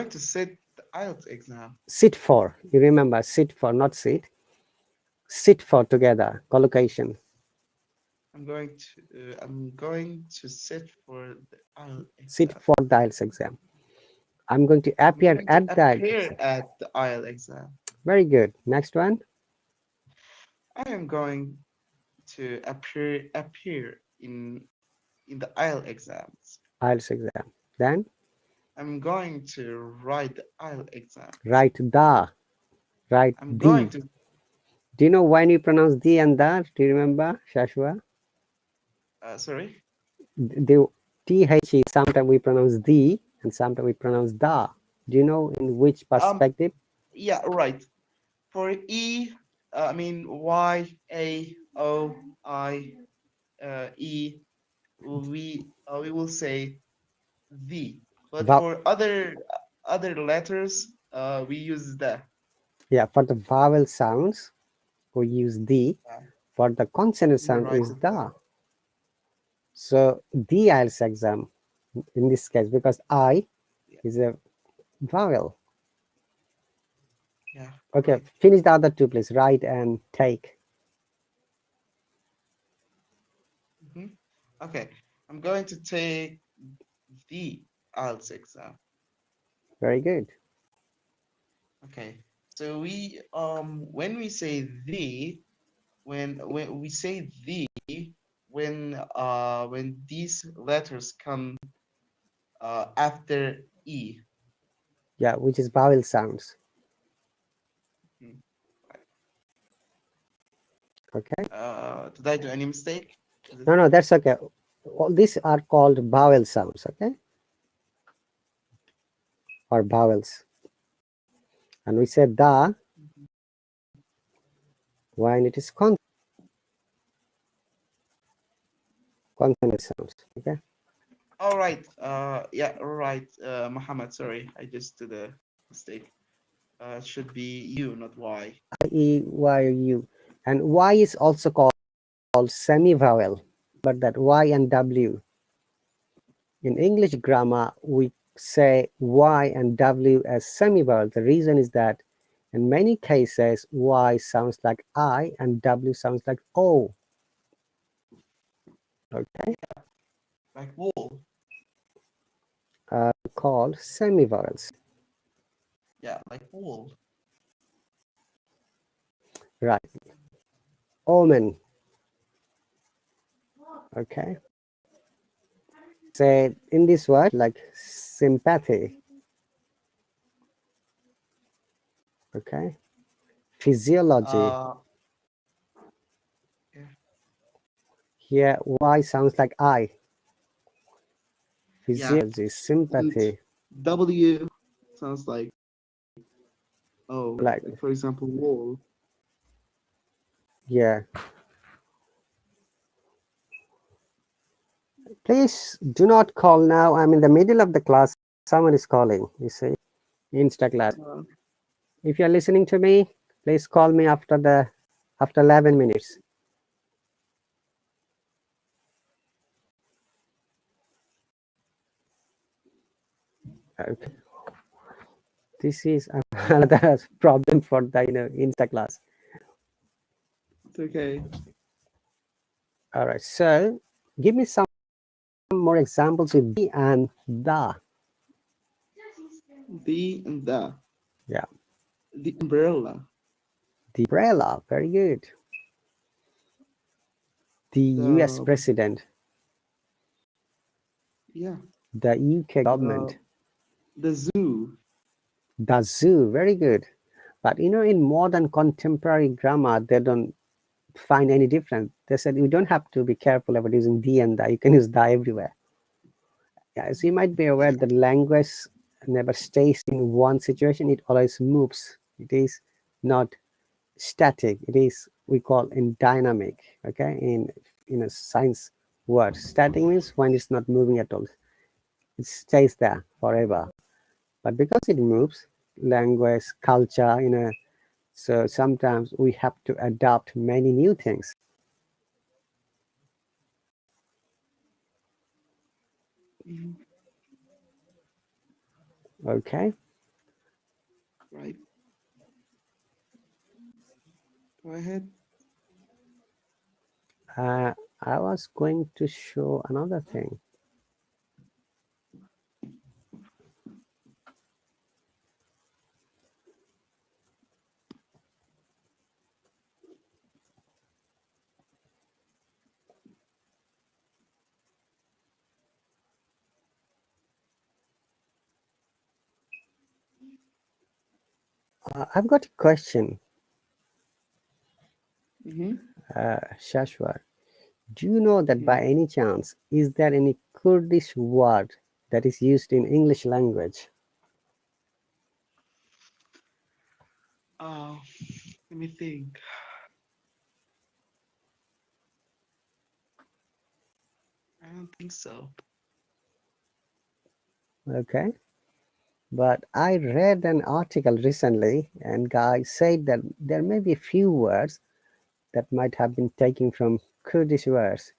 Speaker 2: to sit the IELTS exam.
Speaker 1: Sit for, you remember, sit for, not sit. Sit for together, collocation.
Speaker 2: I'm going to sit for the IELTS
Speaker 1: Sit
Speaker 2: exam.
Speaker 1: for the IELTS exam. I'm going to
Speaker 2: I'm
Speaker 1: appear
Speaker 2: going to
Speaker 1: at the IELTS
Speaker 2: appear
Speaker 1: exam.
Speaker 2: at the IELTS exam.
Speaker 1: Very good. Next one,
Speaker 2: I am going to appear in the IELTS exams.
Speaker 1: IELTS exam. Then
Speaker 2: I'm going to write the IELTS exam.
Speaker 1: Write the, write
Speaker 2: I'm going
Speaker 1: the.
Speaker 2: to.
Speaker 1: Do you know when you pronounce the and the? Do you remember, Shashua?
Speaker 2: Sorry.
Speaker 1: The TH, sometimes we pronounce the and sometimes we pronounce the. Do you know in which perspective?
Speaker 2: Yeah, right. For E, I mean Y, A, O, I, E, we will say the. But
Speaker 1: Vowel.
Speaker 2: for other letters, we use the.
Speaker 1: Yeah, for the vowel sounds, we use the.
Speaker 2: Yeah,
Speaker 1: For the consonant
Speaker 2: we
Speaker 1: sound
Speaker 2: write
Speaker 1: is
Speaker 2: it
Speaker 1: the. So the IELTS exam in this case, because I
Speaker 2: Yeah,
Speaker 1: is a vowel.
Speaker 2: yeah,
Speaker 1: Okay,
Speaker 2: right.
Speaker 1: finish the other two, please. Write and take.
Speaker 2: hmm Okay, I'm going to take the IELTS exam.
Speaker 1: Very good.
Speaker 2: Okay, so when we say the, when we say the, when these letters come after E.
Speaker 1: Yeah, which is vowel sounds.
Speaker 2: Hmm, right.
Speaker 1: Okay.
Speaker 2: Did I do any mistake?
Speaker 1: No, no, that's okay. All these are called vowel sounds, okay? Or vowels. And we said the
Speaker 2: Mhm.
Speaker 1: when it is consonant sounds, okay?
Speaker 2: All right. Yeah, all right. Muhammad, sorry, I just did a mistake. It should be you, not Y.
Speaker 1: E, Y, U. And Y is also called semi-vowel, but that Y and W. In English grammar, we say Y and W as semi-vowel. The reason is that in many cases, Y sounds like I and W sounds like O. Okay,
Speaker 2: Like wall.
Speaker 1: called semi-vowels.
Speaker 2: Yeah, like wall.
Speaker 1: Right. Omen. Okay. Say in this word like sympathy. Okay. Physiology.
Speaker 2: Uh, yeah,
Speaker 1: Here, Y sounds like I.
Speaker 2: yeah.
Speaker 1: Physiology,
Speaker 2: And
Speaker 1: sympathy.
Speaker 2: W sounds like oh,
Speaker 1: Like,
Speaker 2: like for example, wall.
Speaker 1: yeah. Please do not call now. I'm in the middle of the class. Someone is calling, you see, Insta class.
Speaker 2: Uh,
Speaker 1: If you're listening to me, please call me after 11 minutes. Okay. This is another problem for the Insta class.
Speaker 2: it's okay.
Speaker 1: All right. So give me some more examples with the and the.
Speaker 2: The and
Speaker 1: Yeah.
Speaker 2: the umbrella.
Speaker 1: The umbrella. Very good. The US
Speaker 2: The
Speaker 1: president.
Speaker 2: yeah.
Speaker 1: The UK
Speaker 2: The
Speaker 1: government.
Speaker 2: the zoo.
Speaker 1: The zoo. Very good. But in modern contemporary grammar, they don't find any difference. They said you don't have to be careful about using the and the. You can use the everywhere. Yeah, so you might be aware that language never stays in one situation. It always moves. It is not static. It is, we call in dynamic. Okay, in a science word, static means when it's not moving at all. It stays there forever. But because it moves, language, culture, so sometimes we have to adopt many new things.
Speaker 2: Mhm.
Speaker 1: Okay.
Speaker 2: Right. Go ahead.
Speaker 1: I was going to show another thing. I've got a question,
Speaker 2: Mm-hmm.
Speaker 1: Shashwat. Do you know that
Speaker 2: Mm-hmm.
Speaker 1: by any chance, is there any Kurdish word that is used in English language?
Speaker 2: Uh, Let me think. I don't think so.
Speaker 1: Okay. But I read an article recently, and guy said that there may be a few words that might have been taken from Kurdish words.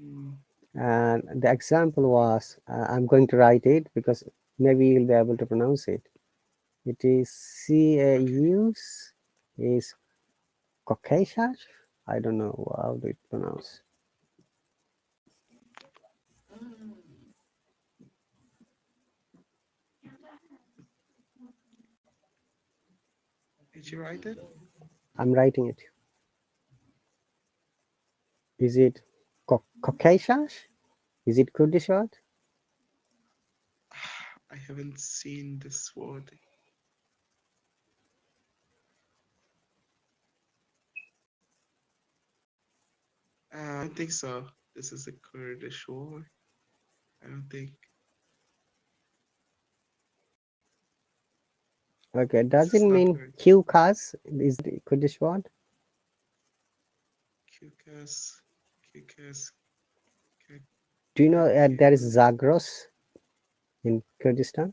Speaker 2: Mm.
Speaker 1: And the example was, I'm going to write it because maybe you'll be able to pronounce it. It is
Speaker 2: Okay.
Speaker 1: Caus, is Caucasian. I don't know how to pronounce.
Speaker 2: Did you write it?
Speaker 1: I'm writing it. Is it Caucasian? Is it Kurdish word?
Speaker 2: I haven't seen this word. I don't think so. This is a Kurdish word. I don't think
Speaker 1: Okay,
Speaker 2: this
Speaker 1: does it
Speaker 2: is not
Speaker 1: mean
Speaker 2: Kurdish.
Speaker 1: Caucas? Is the Kurdish word?
Speaker 2: Kukas, Kukas,
Speaker 1: Do you know there is
Speaker 2: Kukas.
Speaker 1: Zagros in Kurdistan?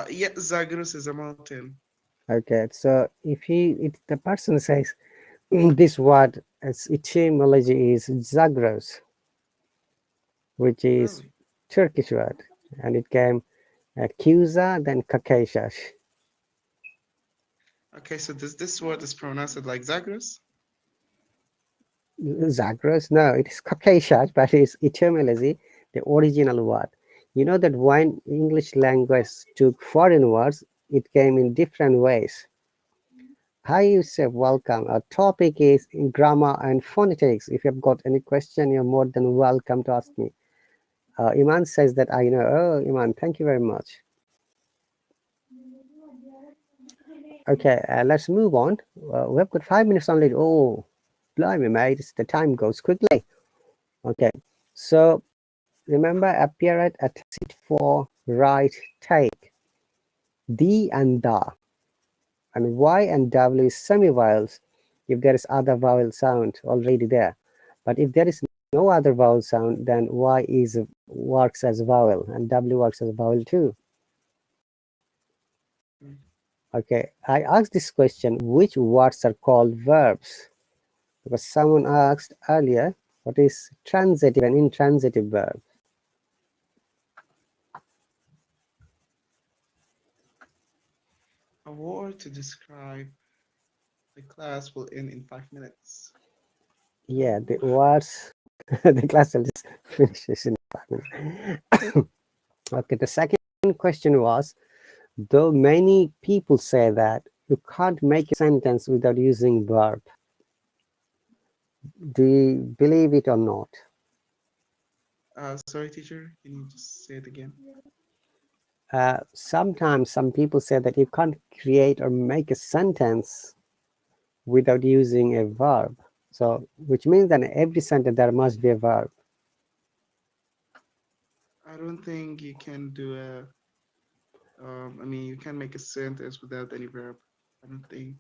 Speaker 2: Yeah, Zagros is a mountain.
Speaker 1: Okay, so if the person says this word, its etymology is Zagros, which is
Speaker 2: Really?
Speaker 1: Turkish word, and it came Kusa, then Caucasus.
Speaker 2: Okay, so this word is pronounced like Zagros?
Speaker 1: Zagros, no, it is Caucasus, but it's etymology, the original word. You know that when English language took foreign words, it came in different ways. Hi Yusuf, welcome. Our topic is in grammar and phonetics. If you've got any question, you're more than welcome to ask me. Iman says that I know. Oh, Iman, thank you very much. Okay, let's move on. We've got 5 minutes only. Oh, blimey, mate, the time goes quickly. Okay, so remember, appear at sit for right take. The and the, and Y and W is semi-vowels if there is other vowel sound already there. But if there is no other vowel sound, then Y is works as vowel and W works as vowel too.
Speaker 2: Mm.
Speaker 1: Okay, I asked this question, which words are called verbs? Because someone asked earlier, what is transitive and intransitive verb?
Speaker 2: A word to describe the class will end in 5 minutes.
Speaker 1: Yeah, the
Speaker 2: Ooh.
Speaker 1: words, the class will just finish in 5 minutes. Okay, the second question was, though many people say that you can't make a sentence without using verb, do you believe it or not?
Speaker 2: Sorry, teacher. Can you just say it again?
Speaker 1: Sometimes some people say that you can't create or make a sentence without using a verb. So, which means that in every sentence there must be a verb.
Speaker 2: I don't think you can do a. I mean, you can make a sentence without any verb. I don't think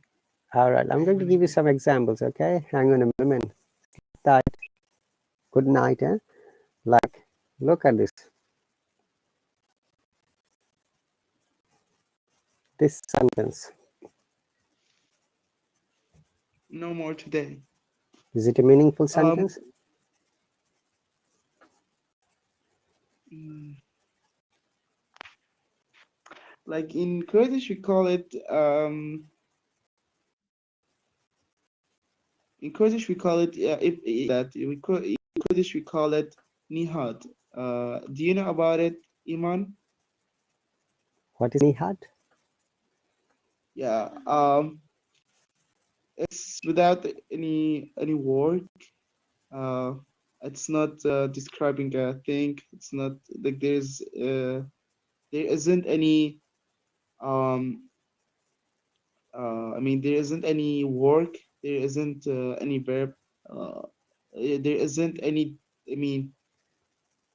Speaker 1: All right,
Speaker 2: I
Speaker 1: I'm going
Speaker 2: have
Speaker 1: to
Speaker 2: any.
Speaker 1: give you some examples, okay? Hang on a moment. That good night, eh? Like, look at this sentence.
Speaker 2: No more today.
Speaker 1: Is it a meaningful
Speaker 2: Um,
Speaker 1: sentence?
Speaker 2: mm, like in Kurdish, we call it in Kurdish we call it if that in Kurdish we call it nihad. Do you know about it, Iman?
Speaker 1: What is nihad?
Speaker 2: Yeah. It's without any word. Uh, it's not describing a thing. It's not like there's there isn't any I mean, there isn't any work, there isn't any verb, there isn't any, I mean,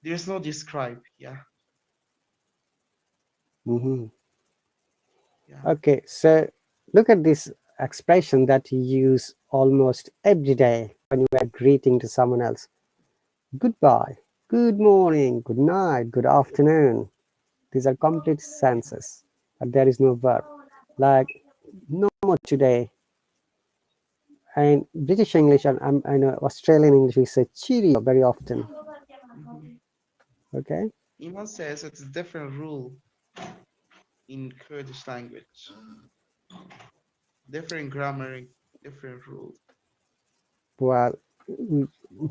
Speaker 2: there's no describe. Yeah,
Speaker 1: Hmm.
Speaker 2: yeah.
Speaker 1: Okay, so look at this expression that you use almost every day when you are greeting to someone else. Goodbye, good morning, good night, good afternoon. These are complete sentences, but there is no verb. Like no more today. And British English and I know Australian English we say cheerio very often.
Speaker 2: Hmm.
Speaker 1: Okay.
Speaker 2: Iman says it's a different rule in Kurdish language, different grammar, different rules.
Speaker 1: Well,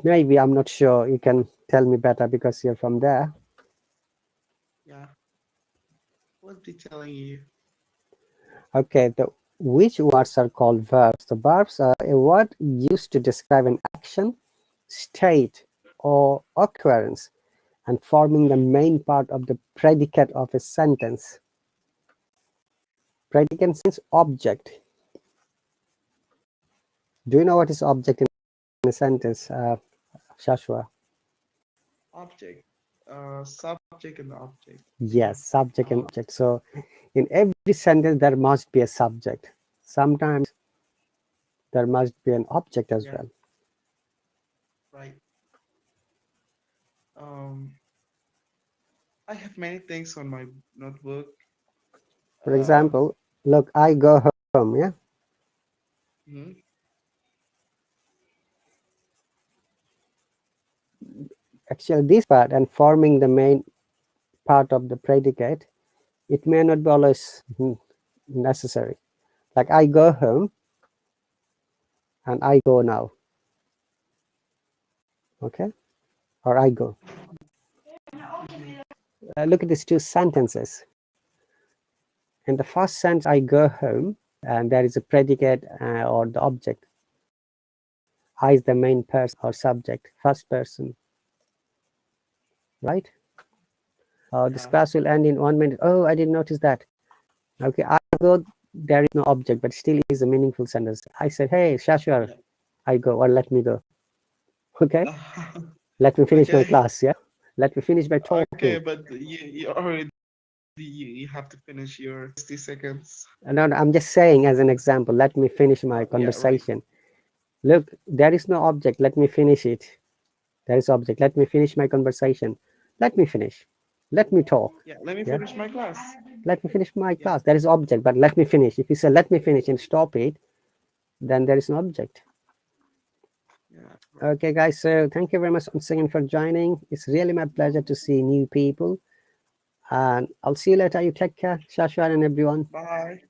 Speaker 1: maybe I'm not sure. You can tell me better because you're from there.
Speaker 2: Yeah, what be telling you?
Speaker 1: Okay. Which words are called verbs? The verbs are a word used to describe an action, state, or occurrence, and forming the main part of the predicate of a sentence. Predicate means object. Do you know what is object in a sentence, Shashwa?
Speaker 2: Object, subject and object.
Speaker 1: Yes, subject and object. So in every sentence, there must be a subject. Sometimes there must be an object as
Speaker 2: Yeah,
Speaker 1: well.
Speaker 2: right. Um, I have many things on my notebook.
Speaker 1: For
Speaker 2: Uh,
Speaker 1: example, look, I go home, yeah?
Speaker 2: mhm,
Speaker 1: Actually, this part and forming the main part of the predicate, it may not be always necessary. Like I go home and I go now, okay? Or I go.
Speaker 2: mhm.
Speaker 1: Look at these two sentences. In the first sentence, I go home, and there is a predicate or the object. I is the main person or subject, first person, right? This
Speaker 2: Yeah,
Speaker 1: class will end in 1 minute. Oh, I didn't notice that. Okay, I go, there is no object, but still is a meaningful sentence. I said, hey, Shashwar,
Speaker 2: yeah.
Speaker 1: I go, or let me go. Okay,
Speaker 2: Uh,
Speaker 1: let me finish my
Speaker 2: okay,
Speaker 1: class, yeah? Let me finish by
Speaker 2: okay,
Speaker 1: talking.
Speaker 2: but you already you have to finish your 60 seconds.
Speaker 1: No, no, I'm just saying as an example, let me finish my
Speaker 2: Yeah, right.
Speaker 1: conversation. Look, there is no object, let me finish it. There is object, let me finish my conversation. Let me finish. Let me talk.
Speaker 2: Yeah, let me
Speaker 1: Yeah,
Speaker 2: finish my class.
Speaker 1: let me finish my
Speaker 2: Yeah,
Speaker 1: class. There is object, but let me finish. If you say let me finish and stop it, then there is no object.
Speaker 2: yeah, right.
Speaker 1: Okay, guys, so thank you very much once again for joining. It's really my pleasure to see new people. And I'll see you later. You take care, Shashwar and everyone.
Speaker 2: Bye.